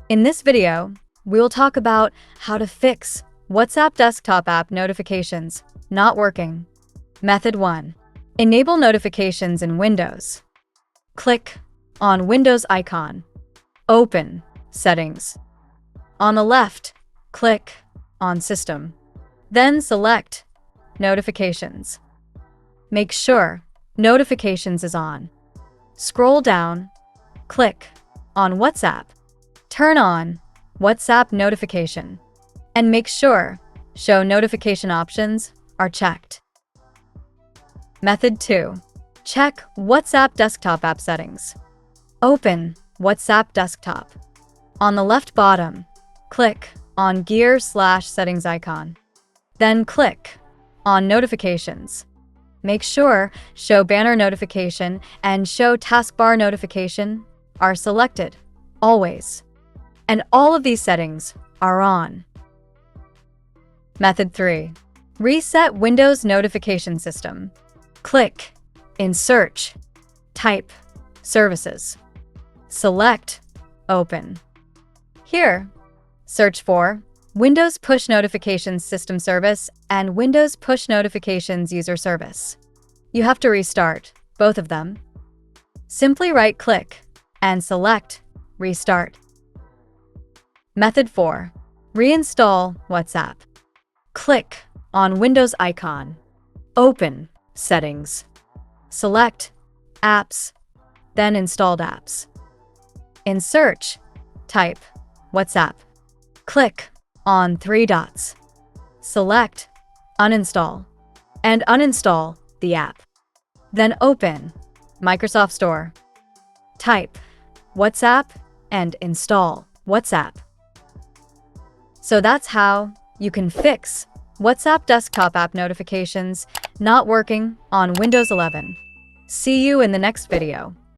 In this video, we will talk about how to fix WhatsApp desktop app notifications not working. Method 1. Enable notifications in Windows. Click on Windows icon. Open Settings. On the left, click on System. Then select Notifications. Make sure Notifications is on. Scroll down, click on WhatsApp. Turn on WhatsApp notification and make sure Show Notification options are checked. Method 2. Check WhatsApp desktop app settings. Open WhatsApp desktop. On the left bottom, click on gear/settings icon. Then click on Notifications. Make sure Show Banner Notification and Show Taskbar Notification are selected, always. And all of these settings are on. Method 3. Reset Windows Notification System. Click in Search. Type Services. Select Open. Here, search for Windows Push Notifications System Service and Windows Push Notifications User Service. You have to restart both of them. Simply right-click and select Restart. Method 4. Reinstall WhatsApp. Click on Windows icon. Open Settings. Select Apps, then Installed Apps. In Search, type WhatsApp. Click on 3 dots. Select Uninstall and uninstall the app. Then open Microsoft Store. Type WhatsApp and install WhatsApp. So that's how you can fix WhatsApp desktop app notifications not working on Windows 11. See you in the next video.